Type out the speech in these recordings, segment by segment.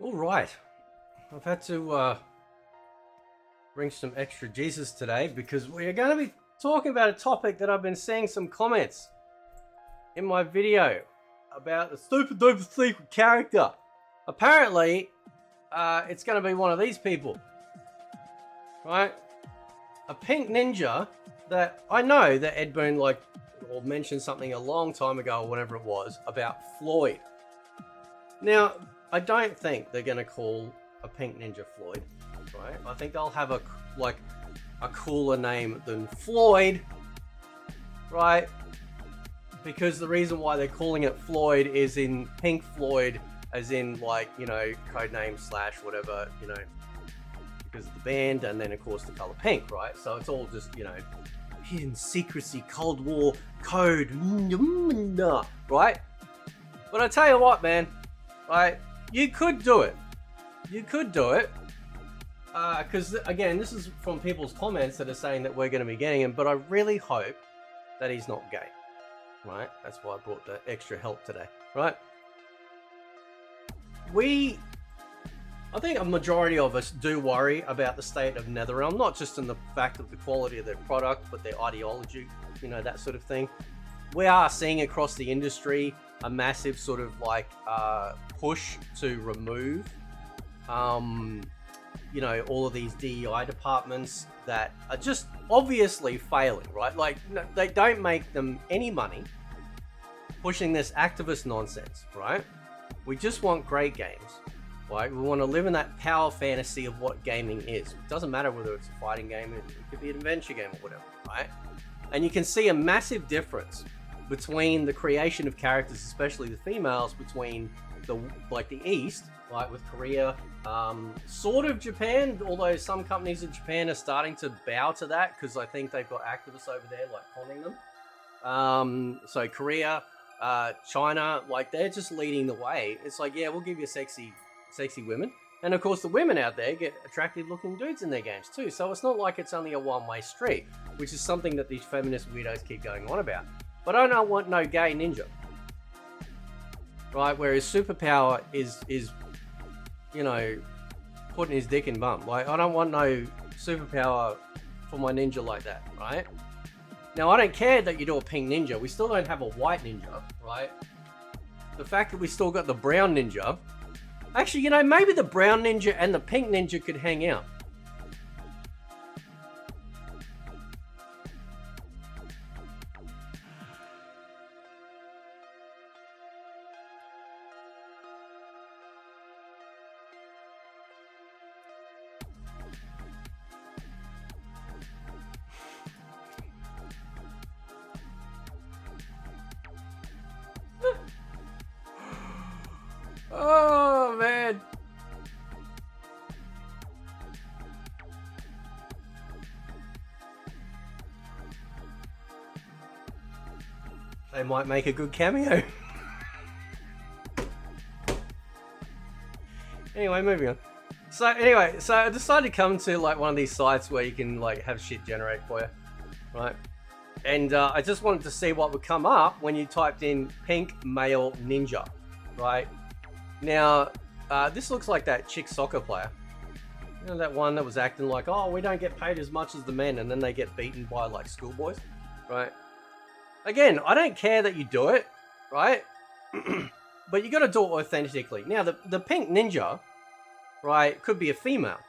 All right, I've had to bring some extra Jesus today because we are going to be talking about a topic that I've been seeing some comments in my video about the stupid duper secret character. Apparently, it's going to be one of these people, right? A pink ninja that I know that Ed Boon or mentioned something a long time ago or whatever it was about Floyd. Now, I don't think they're going to call a pink ninja Floyd, right? I think they'll have a cooler name than Floyd, right? Because the reason why they're calling it Floyd is in Pink Floyd, as in code name / whatever, because of the band, and then of course the color pink, right? So it's all just, hidden secrecy, Cold War code, right? But I tell you what, man, right? You could do it. Because again, this is from people's comments that are saying that we're going to be getting him, but I really hope that he's not gay, right? That's why I brought the extra help today, right? I think a majority of us do worry about the state of NetherRealm, not just in the fact of the quality of their product, but their ideology, that sort of thing. We are seeing across the industry a massive sort of push to remove, all of these DEI departments that are just obviously failing, right? They don't make them any money pushing this activist nonsense, right? We just want great games, right? We want to live in that power fantasy of what gaming is. It doesn't matter whether it's a fighting game, it could be an adventure game or whatever, right? And you can see a massive difference between the creation of characters, especially the females, between the East, with Korea, sort of Japan, although some companies in Japan are starting to bow to that because I think they've got activists over there conning them. So Korea, China, they're just leading the way. It's we'll give you sexy women. And of course the women out there get attractive looking dudes in their games too. So it's not like it's only a one-way street, which is something that these feminist weirdos keep going on about. But I don't want no gay ninja, right? Where his superpower is putting his dick in bum. I don't want no superpower for my ninja like that, right? Now, I don't care that you do a pink ninja. We still don't have a white ninja, right? The fact that we still got the brown ninja. Actually, maybe the brown ninja and the pink ninja could hang out. Oh, man. They might make a good cameo. Anyway, moving on. So I decided to come to one of these sites where you can have shit generate for you, right? And I just wanted to see what would come up when you typed in pink male ninja, right? Now, this looks like that chick soccer player. That one that was acting like, oh, we don't get paid as much as the men, and then they get beaten by schoolboys, right? Again, I don't care that you do it, right? But you got to do it authentically. Now, the pink ninja, right, could be a female.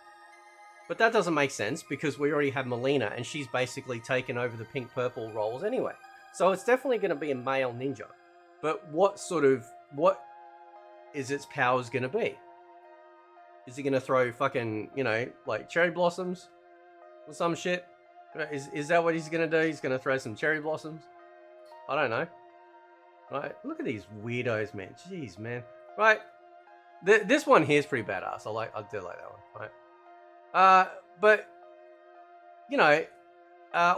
But that doesn't make sense because we already have Melina, and she's basically taken over the pink-purple roles anyway. So it's definitely going to be a male ninja. But what is its powers going to be? Is he going to throw fucking, cherry blossoms or some shit? Is that what he's going to do? He's going to throw some cherry blossoms? I don't know. Right? Look at these weirdos, man. Jeez, man. Right? This one here is pretty badass. I do like that one. Right? But,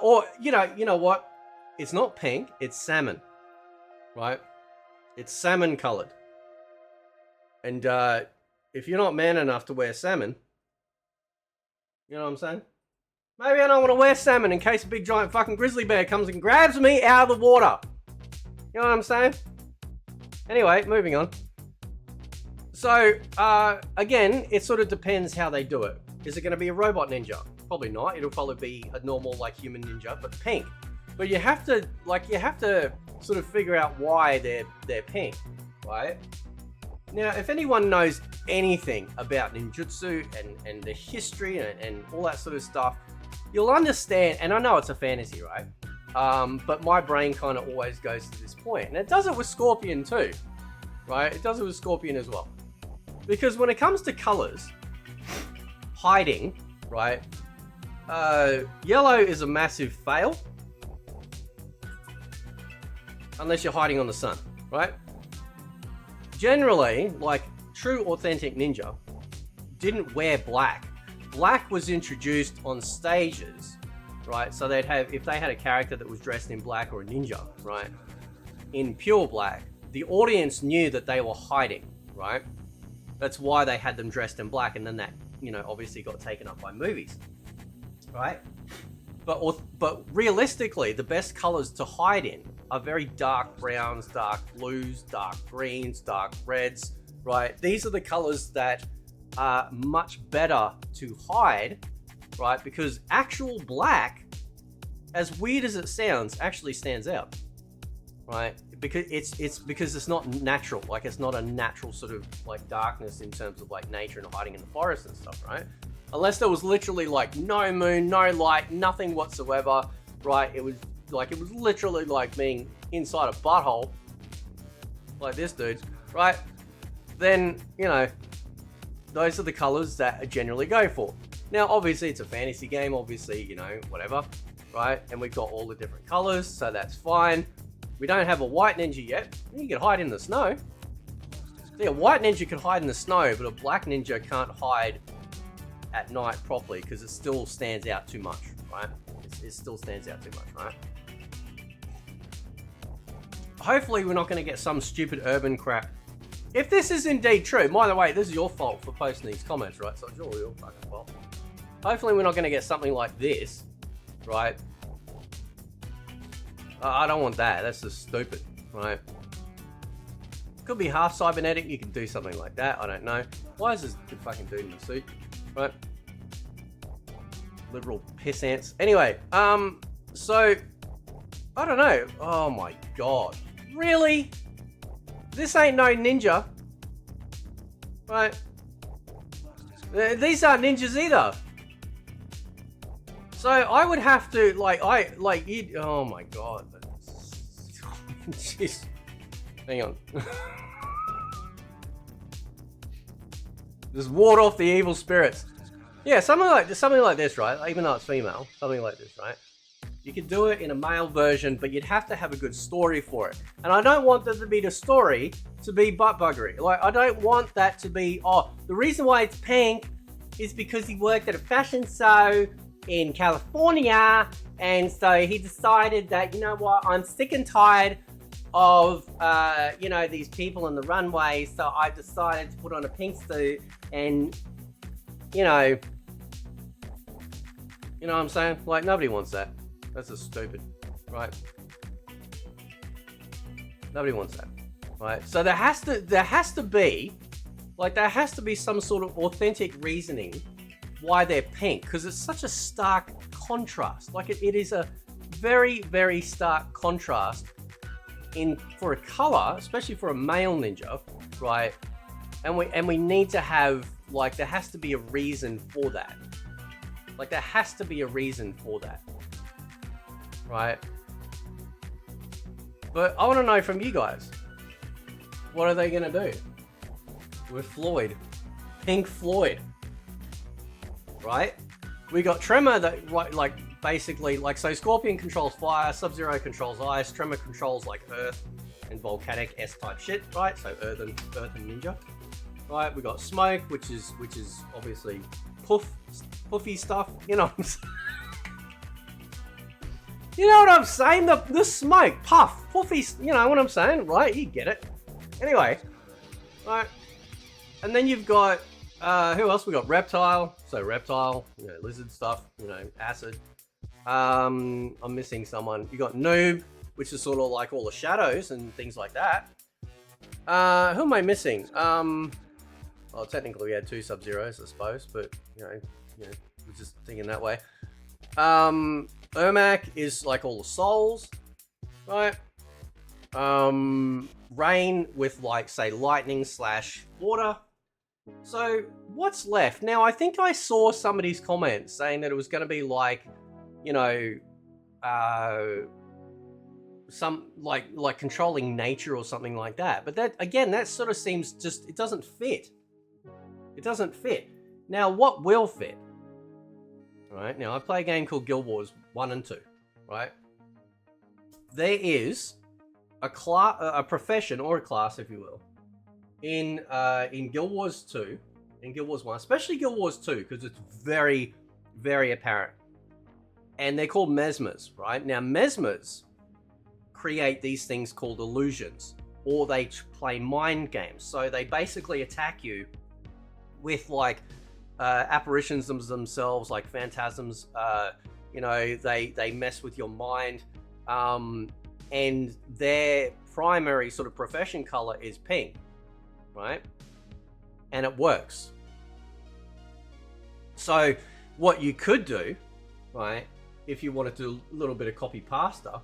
or, you know what? It's not pink. It's salmon. Right? It's salmon colored. And if you're not man enough to wear salmon, you know what I'm saying? Maybe I don't want to wear salmon in case a big giant fucking grizzly bear comes and grabs me out of the water. You know what I'm saying? Anyway, moving on. So, again, it sort of depends how they do it. Is it going to be a robot ninja? Probably not. It'll probably be a normal, like, human ninja, but pink. But you have to sort of figure out why they're pink, right? Now, if anyone knows anything about ninjutsu and the history and all that sort of stuff, you'll understand, and I know it's a fantasy, right? But my brain kind of always goes to this point. And it does it with Scorpion too, right? It does it with Scorpion as well. Because when it comes to colors, hiding, right? Yellow is a massive fail. Unless you're hiding on the sun, right? Generally, like true authentic ninja didn't wear black. Black was introduced on stages, right? So they'd have, if they had a character that was dressed in black or a ninja, right? In pure black, the audience knew that they were hiding, right? That's why they had them dressed in black, and then that, you know, obviously got taken up by movies, right? But realistically, the best colors to hide in are very dark browns, dark blues, dark greens, dark reds, right? These are the colors that are much better to hide, right? Because actual black, as weird as it sounds, actually stands out, right? Because it's not natural. Like, it's not a natural sort of like darkness in terms of like nature and hiding in the forest and stuff, right? Unless there was literally like no moon, no light, nothing whatsoever, right? It was literally like being inside a butthole, like this dude, right? Then, you know, those are the colors that I generally go for. Now, obviously it's a fantasy game, obviously, you know, whatever, right? And we've got all the different colors, so that's fine. We don't have a white ninja yet. You can hide in the snow. See, a white ninja can hide in the snow, but a black ninja can't hide at night properly because it still stands out too much, right? It still stands out too much, right? Hopefully we're not going to get some stupid urban crap. If this is indeed true, by the way, this is your fault for posting these comments, right? So it's all your fucking fault. Hopefully we're not going to get something like this, right? I don't want that. That's just stupid, right? Could be half cybernetic. You can do something like that. I don't know. Why is this fucking dude in a suit? Right? Liberal piss ants. Anyway, so I don't know. Oh my god. Really? This ain't no ninja. Right? These aren't ninjas either. So I would have to oh my god. Jeez. Hang on. Just ward off the evil spirits. Yeah, something like this, right? Even though it's female, something like this, right? You could do it in a male version, but you'd have to have a good story for it. And I don't want there to be the story to be butt buggery. Like, I don't want that to be, oh, the reason why it's pink is because he worked at a fashion show in California, and so he decided that, you know what, I'm sick and tired of, you know, these people in the runway, so I decided to put on a pink suit and, you know what I'm saying? Like, nobody wants that. That's just stupid, right? Nobody wants that, right? So there has to be some sort of authentic reasoning why they're pink, because it's such a stark contrast. Like, it is a very, very stark contrast for a color, especially for a male ninja, right? And we need to have, like, there has to be a reason for that. Like, there has to be a reason for that, right? But I want to know from you guys, what are they gonna do with Floyd, Pink Floyd, right? We got Tremor that, like, basically, like, so Scorpion controls fire, Sub-Zero controls ice, Tremor controls like earth and volcanic S-type shit, right? So earth and ninja, right? We got Smoke, which is obviously puffy stuff, you know what I'm saying? You know what I'm saying? The smoke, puff, puffy, you know what I'm saying, right? You get it. Anyway, right? And then you've got, who else? We got Reptile. So Reptile, you know, lizard stuff, you know, acid. I'm missing someone. You got Noob, which is sort of like all the shadows and things like that. Who am I missing? Well, technically we had 2 Sub-Zeros, I suppose, but you know, we're just thinking that way. Ermac is like all the souls, right? Rain with like, say, lightning / water. So what's left? Now, I think I saw somebody's comments saying that it was going to be like, you know, some like controlling nature or something like that. But that, again, that sort of seems just, it doesn't fit. It doesn't fit. Now, what will fit? Right, now I play a game called Guild Wars 1 and 2, right? There is a profession or a class, if you will, in Guild Wars 2, in Guild Wars 1, especially Guild Wars 2, because it's very, very apparent. And they're called mesmers, right? Now, mesmers create these things called illusions, or they play mind games. So they basically attack you with like apparitions themselves, like phantasms. You know, they mess with your mind, and their primary sort of profession color is pink, right? And it works. So what you could do, right, if you wanted to do a little bit of copy pasta,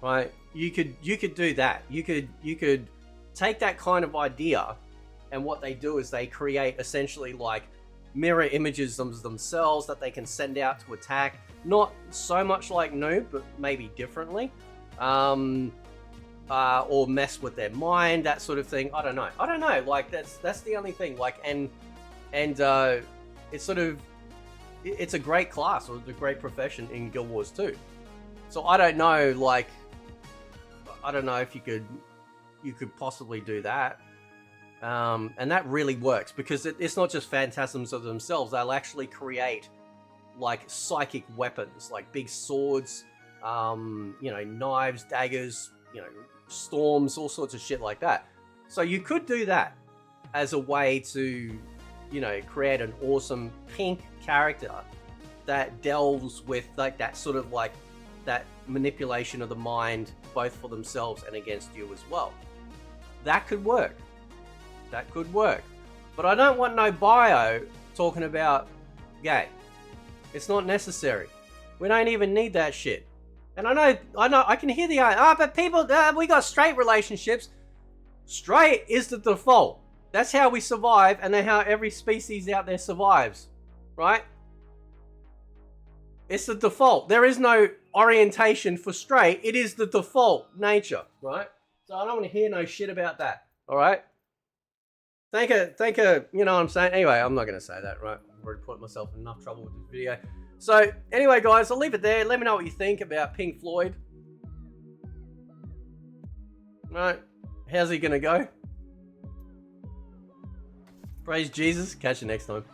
right, you could do that. You could take that kind of idea, and what they do is they create essentially like mirror images themselves that they can send out to attack. Not so much like Noob, but maybe differently. Or mess with their mind, that sort of thing. I don't know. Like that's the only thing. Like and it's sort of, it's a great class, or it's a great profession in Guild Wars 2. So I don't know. Like I don't know if you could possibly do that. And that really works because it's not just phantasms of themselves. They'll actually create like psychic weapons, like big swords, you know, knives, daggers, you know, storms, all sorts of shit like that. So you could do that as a way to, you know, create an awesome pink character that delves with like that sort of like that manipulation of the mind, both for themselves and against you as well. That could work. That could work. But I don't want no bio talking about gay. It's not necessary. We don't even need that shit. And I know, I can hear the, but people, we got straight relationships. Straight is the default. That's how we survive, and that's how every species out there survives, right? It's the default. There is no orientation for straight. It is the default nature, right? So I don't want to hear no shit about that, all right? Thank you, you know what I'm saying? Anyway, I'm not going to say that, right? I've already put myself in enough trouble with this video. So, anyway, guys, I'll leave it there. Let me know what you think about Pink Floyd. Right? How's he going to go? Praise Jesus. Catch you next time.